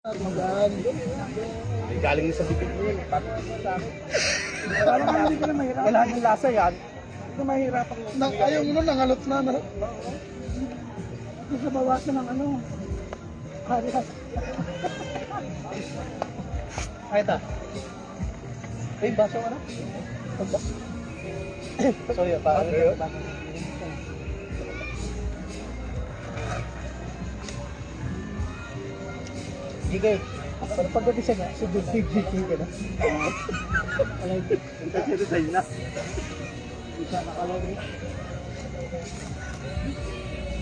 Magaan. Galing sa bibig mo yun. Parang hindi ka na mahirap. Lahat ng lasa yan. Hindi ka mahirap ako. Ayaw mo nun, nangalot na. Hindi ka bawasan ng ano. Harihat. Ay, ito. Ay, baso ka na? Sorry, parang Gigay. Pero pagdating siya nga, si Gigay ka na. Alay, ito sa'yo na. Isa nakalagay.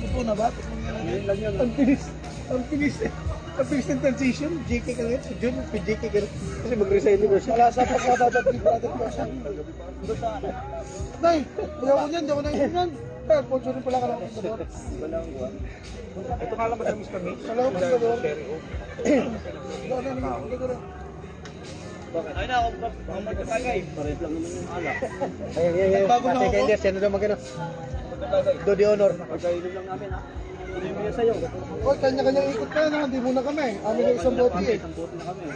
Ito na ba? Ngayon lang yun. Ang bilis. Ang bilis. Ang bilis ng transition. JK ka rin. Si Jun, JK ka rin. Kasi mag-resign ni Boss. Wala sa pagkababad ni Brother Cosa. Nay, ayaw ko yan. Ayaw ko na yan. Kaya, ponso rin pala ka lang. Walang buwan. Ito nga lang madamis kami. Alam mo, Salvador. Cherry Bakit? Ay na, ako magkakagay. Pares lang naman yung alak. Ay. Bago na ako. Second year, siya na daw magkano. Do the honor. Pagkainom lang namin ha. Ano yung biya sa'yo? Oy, kanya-kanyang ikot ka na. Hindi muna kami. Amin yung isang bote eh. Isang bote na kami.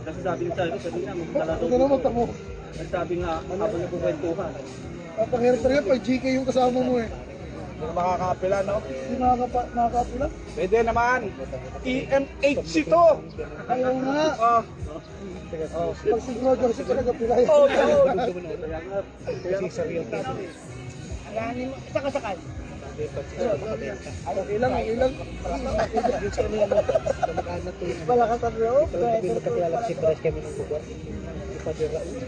Kasi sabi ng sa'yo, sabi nga, magdala daw. Huwag ka na magtamo. Sabi nga, habang nagkukwentuhan. At ang hirap talaga pag GK yung kasama mo eh. Hindi makakapila, no? Hindi nakakapula. Pwede naman. EMH ito. Ayaw nga. Pag si Bro Joseph talaga pila yan. Oh, no. Ilang. Wala ka sa bro. Hindi magkakilala si Perez kami ng buwan. Si Father Raul.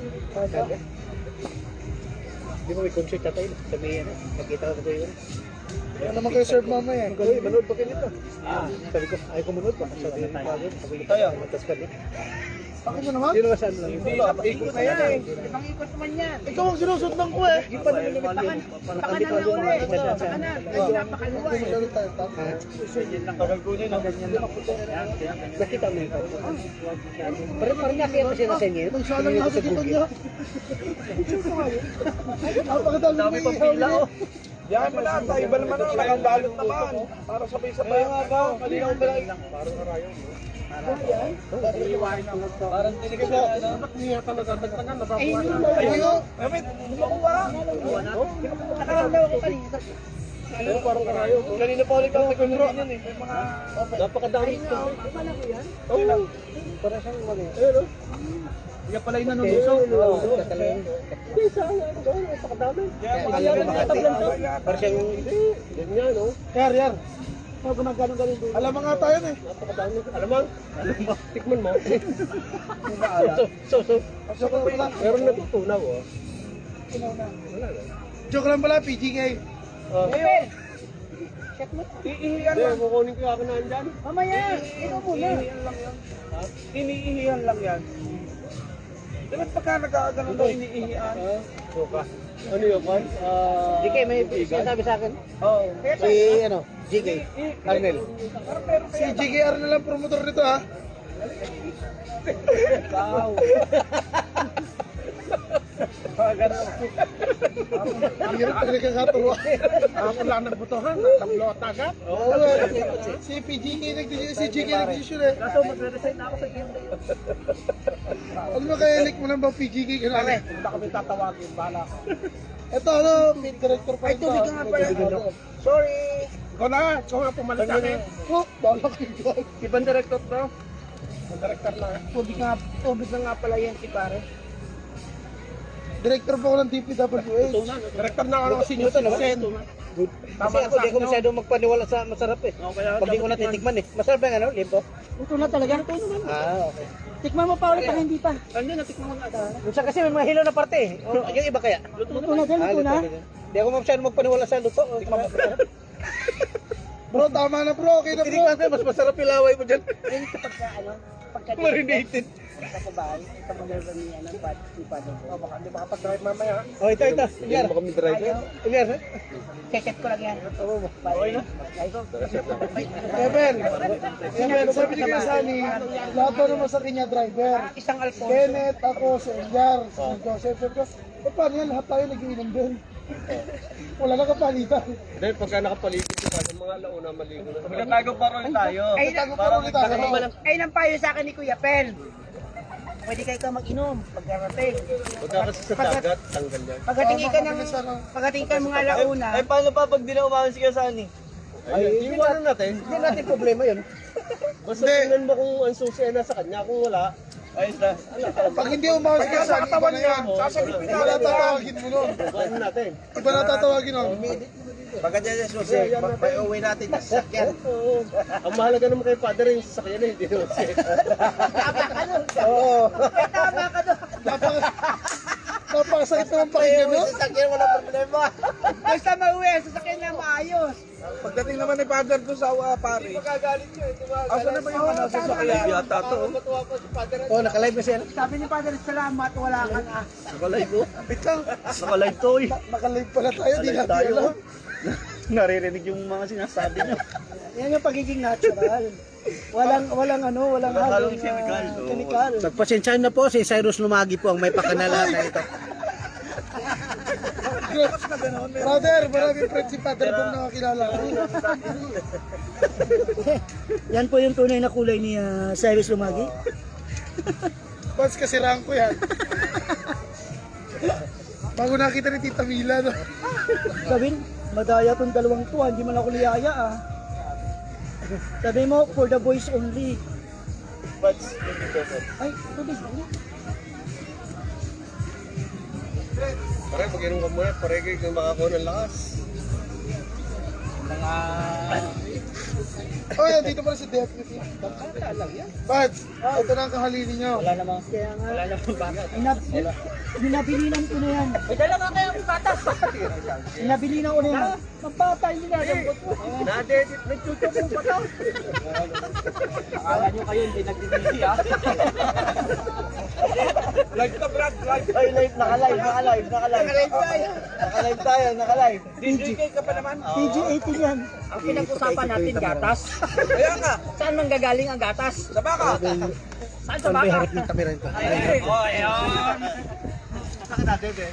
Di ba may concert na tayo? Sabihin na, nakita ko ko yun. Ano naman kayo serve mamaya eh. Uy, manood pa kayo nito. Sabi ko, ayaw ko manood pa. Sabi ko, sabi ko tayo, matas ka din. Bakit mo naman? Hindi naman saan lang. Hindi, ikot na yan eh. Ikaw ang sinusundan ko eh. Hindi pa naman naman yun. Baka na nga ulit. Baka na. Tagal ko niya, no? Nakita mo yun. Parang nakita siya na sa inyo. Nagsalang nga sa kita niya. Napakadami Dami may pang ihaw pila, niya. oh. Yan mo na, tayo ba naman ang nakandalot naman. Para sabay-sabay ang ano. Malinaw ba lang? Parang karayon. Parang tinig siya. Ba't niya talaga nagtangan? Napabuhan na. Ayaw. Amit, makuha. Nakaramdaw ako kanina. Pero parang karayon. Kanina pa ulit ako nag-control yan eh. Napakadami ito. Oo. Para siyang mali. Ayun o. Kaya pala yung nanunuso. Hindi, saan nga ito gawin? Napakadami. Para siyang, ganyan o. Yar. Pag gumagano-gano doon. Alam mo nga tayo eh. Napakadami. Alam mo? Tikman mo. So. Meron natutunaw o. Joke lang pala, PGK. Iihiyan Hindi, lang. kukunin ko ako na andyan. Mamaya, ikaw muna. Iniihiyan lang yan. Iniihiyan lang yan. Di ba't pagka nagkakaganon daw iniihiyan? Suka. Ano yun, Juan? GK, may sinasabi sa akin. Oo. Si, GK, Arnel. Si GKR na lang promotor nito ha. Wow. Ang hirap talaga katuwa. Ako lang nagbutuhan. Nagtamlota ka. Oo, si PGK nag-decision, si GK nag-decision eh. Kaso magre-resign na ako sa game na yun. Ano ba kaya like mo lang ba PGK ka na? Hindi na kami tatawagin. Bahala ka. Ito feed director pa ito. Tubig nga pala. Sorry. Ikaw na pumalit sa akin. Oh, bahala ka dyan. Ibang director to. Ang director na. Tubig na nga pala yan si pare. Director pa ako ng DPWH. Director na ako kasi news sen. Kasi ako di ko masyado magpaniwala sa masarap eh. Pag di ko natitikman eh. Masarap ba yung ano, limpo? Ito na talaga. Ito naman. Okay. Tikman mo pa ulit pag hindi pa. Ano, natikman ko na ata. Minsan kasi may mga hilaw na parte eh. O, yung iba kaya? Luto na din, luto na. Di ako masyado magpaniwala sa luto. Tikman mo. Bro, tama na bro. Okay na bro. Tinikman ko, mas masarap yung laway mo dyan. Pagka Marinated. sa bahay, ito mag-drive niya ng padre ko. Baka hindi makapag-drive mamaya. Oh, ito. Ilyar. Hindi mo kami driver. Ilyar, eh? Check ko lang yan. Oo ba? Okay na? Kevin, sabi ni Kuya Sunny, lahat daw naman sa kanya driver. Isang Alfonso. Kenneth, ako, si Elyar, si Joseph. Sabi ko, paano yan? Lahat tayo nag-iinom din. Wala na kapalitan. Hindi, pagka nakapalitin ka sa mga alauna, maligo na. Magkatago parol tayo. Ay, Parang Ay, nang payo sa akin ni Kuya Pel. Pwede kayo ka mag-inom pagkarating. Pagka kasi sa dagat, tanggal yan. Pagdating ka mga alauna. Ay, paano pa pag di na umakas si Kasani? Ay, iwanan natin. Hindi natin problema yun. Basta tingnan mo kung ang susi ay nasa kanya, kung wala. Ayos na. Pag hindi umawas ka sa katawan niya, sasabihin iba na tatawagin mo nun. Iwanan natin. Iba na tatawagin nun. Pagka dyan sa susi, may uwi natin na sasakyan. Oo. Ang mahalaga naman kay Father yung sasakyan na hindi naman siya. Oo. Tama ka doon. Napakasakit naman pakinggan nun. Sasakyan, wala problema. Basta mauwi, sasakyan na maayos. Pagdating naman ni Father doon sa pari. Magagalit siya. Asa na ba yung ano sasakyan? Yata to. Matuwa pa si Father. Oh, nakalive na siya. Sabi ni Father, salamat, wala ka na. Nakalive mo? Nakalive to eh. Nakalive pala tayo, di natin Tayo. alam. Naririnig yung mga sinasabi niyo. Yan yung pagiging natural. Walang Walang halong chemical. chemical. Pagpasensyahan na po, si Cyrus Lumagi po ang may pakanalahan na ito. Brother, maraming friend si Father Bong nakakilala ko. Yan po yung tunay na kulay ni Cyrus Lumagi. Bats kasiraan ko yan. Bago nakita ni Tita Mila, no? Sabihin, madaya tong dalawang to, hindi man ako liyaya ah. Sabi mo, for the boys only. Ay, tubig. Pare, mag-inom ka muna. Pare, kayo makakuha ng lakas. Oh, yan, dito pala si Deputy. Bats, ito na ang kahalili nyo. Wala namang. Kaya nga. Wala namang bata. Binabilinan ko na yan. May dala nga kayong patas. Binabilinan ko na yan. Mapata, hindi na. Na-edit, nag-tutok yung bata. Akala nyo kayo, hindi nagdidili ah. Live ka, Brad. Ay, live. Nakalive. Nakalive tayo. DJ ka pa naman. PG-18 yan. Ang pinag-usapan natin gatas. Kaya nga. Saan manggagaling ang gatas? Sa baka. Saan sa baka? Yung kamera nito. Oh, ayun. Saan natin, eh?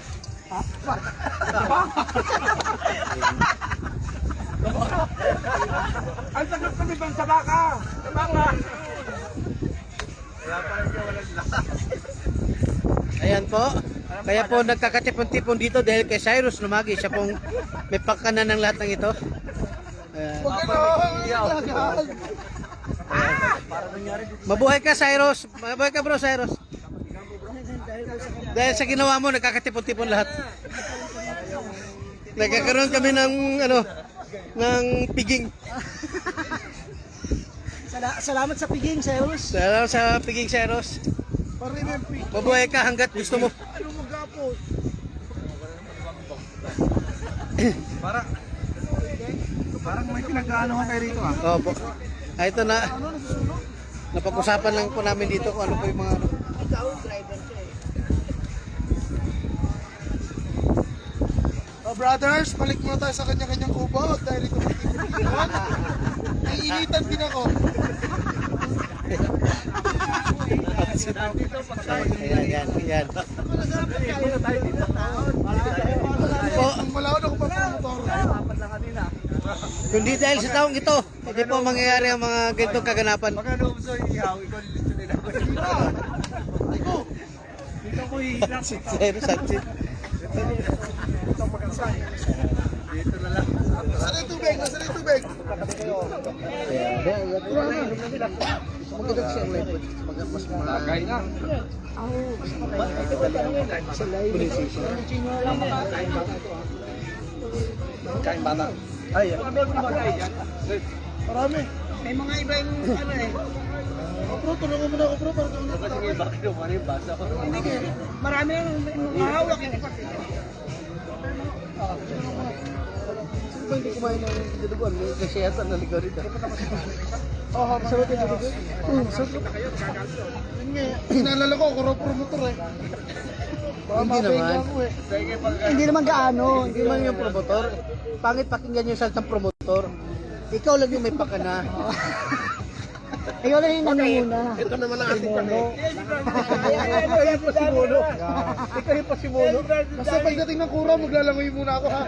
Ang sagot kami bang sa baka? Sa baka. Kaya pala siya walang lakas. Ayan po. Kaya po nagkakatipon-tipon dito dahil kay Cyrus Lumagi. Siya pong may pakanan ng lahat ng ito. Ayan. Huwag ka Mabuhay ka, Cyrus. Mabuhay ka, bro, Cyrus. Dahil sa ginawa mo, nagkakatipon-tipon lahat. Nagkakaroon kami ng, ng piging. Salamat sa piging, Cyrus. Salamat sa piging, Cyrus. Mabuhay ka hanggat gusto mo. Ano mo gapos? Parang may pinag-ano kayo rito ah. Opo. Ito na. Napag-usapan lang po namin dito kung ano po yung mga Oh, brothers, balik muna tayo sa kanya-kanyang kubo. Huwag tayo rito magkikita. Naiinitan din ako. Ayan. Po, Ang malawan ako pa promotor. kundi dahil sa taong ito, hindi po mangyayari ang mga ganitong kaganapan. Magkano mo sa ihaw? Ikaw dito nila. Dito ko hihilang. Zero Sanchez. Dito na lang. Nasaan yung tubig? Nasaan yung tubig? Lagay na. Kain bata. Ay, Marami. May mga iba yung Bro, tulungan mo na ako bro. Para tulungan mo. Sige, bakit yung mga yung basa ko? marami yung mahawak. Sino ba hindi kumain ng dinuguan? Kasi yata naligaw rito. Oh, masarap yung tubig. Masarap. Yun nga, Naalala ko, ako raw promotor eh. Baka Hindi mabay naman. ako eh. Hindi naman gaano. Hindi man yung promotor. Pangit pakinggan yung salitang promotor. Ikaw lang yung may pakana. Ikaw na yung namumuna. Ito naman ang ating kami. Ikaw pa si Mono. Ikaw pa si Mono. Basta pagdating ng kura, maglalangoy muna ako ha.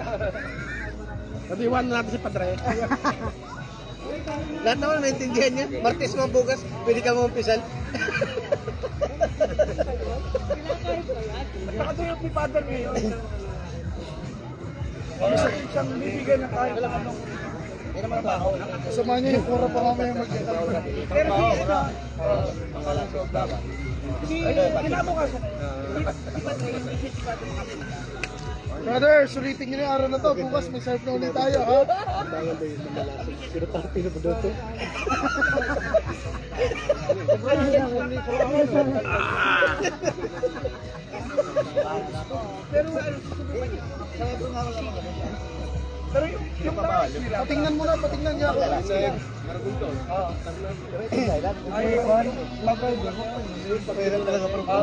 Sabiwan natin si Padre. Lahat naman naintindihan niya. Martes mga bukas, pwede ka mampisal. Nakatuyo ni Father ngayon. Siyang bibigyan ng kahit anong Kasama niya yung kura pa mamaya magkakaroon. pero kinabukasan. Brother, sulitin niyo na yung araw na to. Bukas may serve na ulit tayo ha. Pero yung tawag nila, Patingnan muna, patingnan niya ako.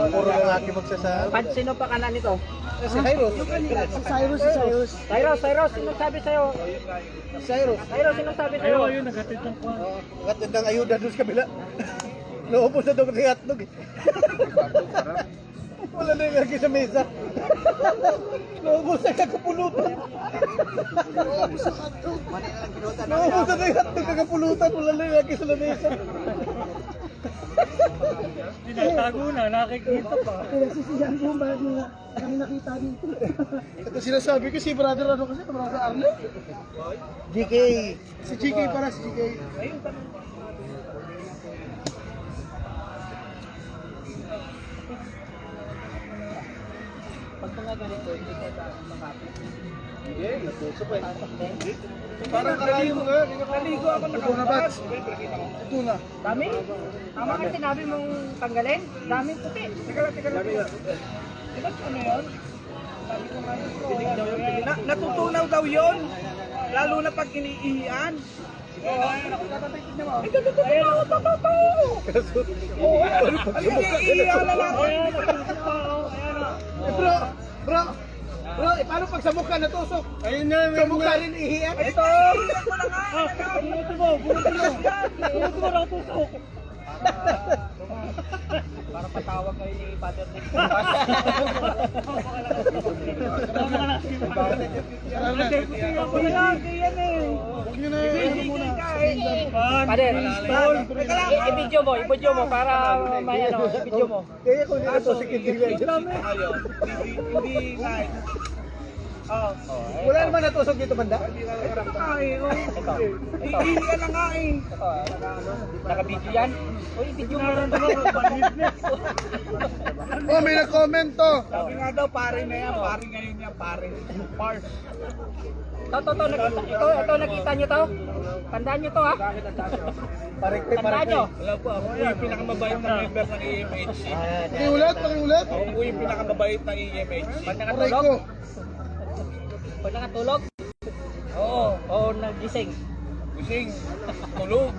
Puro ang aking magsasal. Sino pa kanan nito? Si Cyrus. Cyrus, sino sabi sa'yo? Cyrus. Cyrus, sino sabi sa'yo? Gatid ng ayuda doon sa kabila. Naubos na doon ng hotdog eh. Wala na yung lagi sa mesa. Naubos na kakapulutan. Naubos na yung hotdog kakapulutan. Wala na yung lagi sa mesa. Tinatago na, nakikita pa. Nagsisiyan ko ba kami nakita dito. Ito sinasabi ko si brother ano kasi, brother Arne. GK. Si GK para si GK. Pag mga ganito, hindi ka makapit. parang naligo nga. Naligo ako Ito na ba? Ito na. Dami? Tama ka sinabi mong tanggalin? Daming puti. Teka lang. Diba ano yun? Sabi ko nga yun. Natutunaw daw yun. Lalo na pag iniihian. Ay, natutunaw! Totoo! Iniihian na natin. Bro, paano pag sa mukha natusok? Ayun na, sa mukha rin ihiyan. Ito! Para patawag kayo ni Father Nick. Huwag niyo na ano muna. Father, i-video mo para may ano, i-video mo. Kaya kung hindi natusok, hindi na. Hindi kahit. Wala naman natusok dito banda. Iihian na nga eh. Naka-video yan? Uy, video mo rin. Oh, may nag-comment to. Sabi nga daw, pare na yan. Pare ngayon yan, pare. Pars. Ito, nakita nyo to? Tandaan nyo to ha? Tandaan nyo? Alam po, ako po yung pinakamabait na member ng EMHC. Pakiulat. Ako po yung pinakamabait ng EMHC. Pag Aray nakatulog? ko. Pag nakatulog? Oo, nagising. Gising, tulog.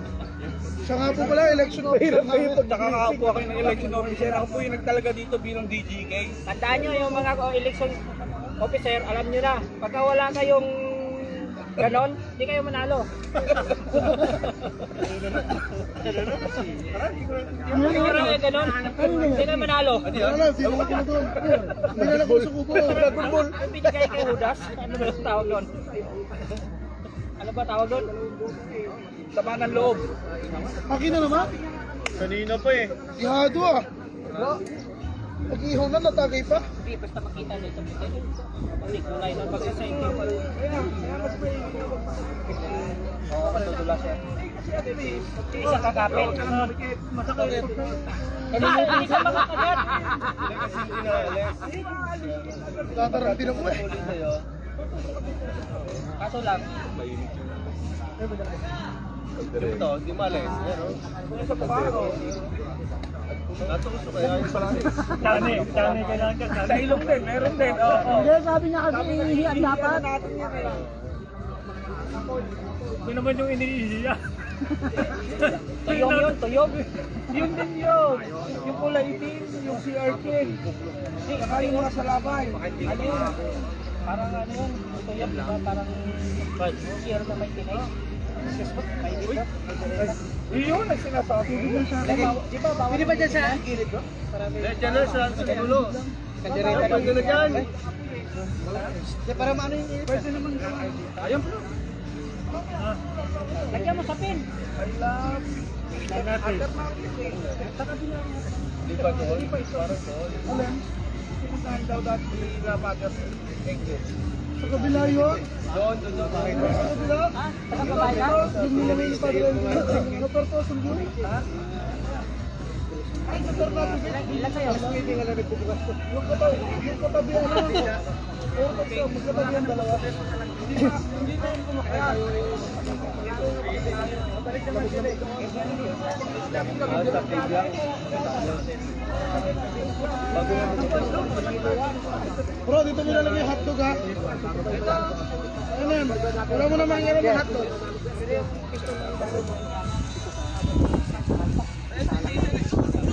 Siya nga po pala, election officer namin. Nakakaapo ako ng election officer. Ako po yung nagtalaga dito bilang DGK. Tandaan nyo yung mga election officer, alam nyo na, pagka wala kayong ganon, hindi kayo manalo. Kung wala kayong ganon, hindi kayo manalo. Wala, sino ka pala doon? Hindi na lang sa kubo. Yung binigay kay Judas, ano ba yung tawag doon? Ano ba tawag doon? Sama ng loob. Akin na naman. Kanina pa eh. Yado ah. Pag-ihaw na, natagay pa. Hindi, basta makita nito. Hindi, kulay na pagsasayin. Oo, katutulas yan. Isang kakapit. Masakit. Isang makakagat. Tatarang din ako eh. Kaso lang, Ito, di malis. Natuso kaya yung palagi. Dami kailangan ka. Sa ilong din, meron din. Hindi, sabi niya kasi inihiyan dapat. Ito naman yung inihiya. tuyong yun, tuyong. Yun din yun. Yung kulay itim, yung CRK. Saka yung mga salabay. Ano yun? Parang ano yun, tuyong, diba? Parang share na may tinay. Yun ang sinasabi. Pwede ba dyan sa gilid ko? Diyan na sa dulo. Kandireta Pag na dyan. Para maano yung init. Pwede naman Ayun. Lagyan mo sa pin. I love. Alam, pupuntahan daw dati na Bagas. Thank you. Sa kabila yun. Doon. Sa kabila. Saka babae ka? Yung mga may padre ano per person yun? Ay, sa per natin. Ilan sa'yo? Yung katabi ano? Oo, magkatabi ang dalawa. Hindi na yung kumakain. Bro, dito mo lalagay yung hotdog ha. Ano yan? Wala mo naman yung hotdog.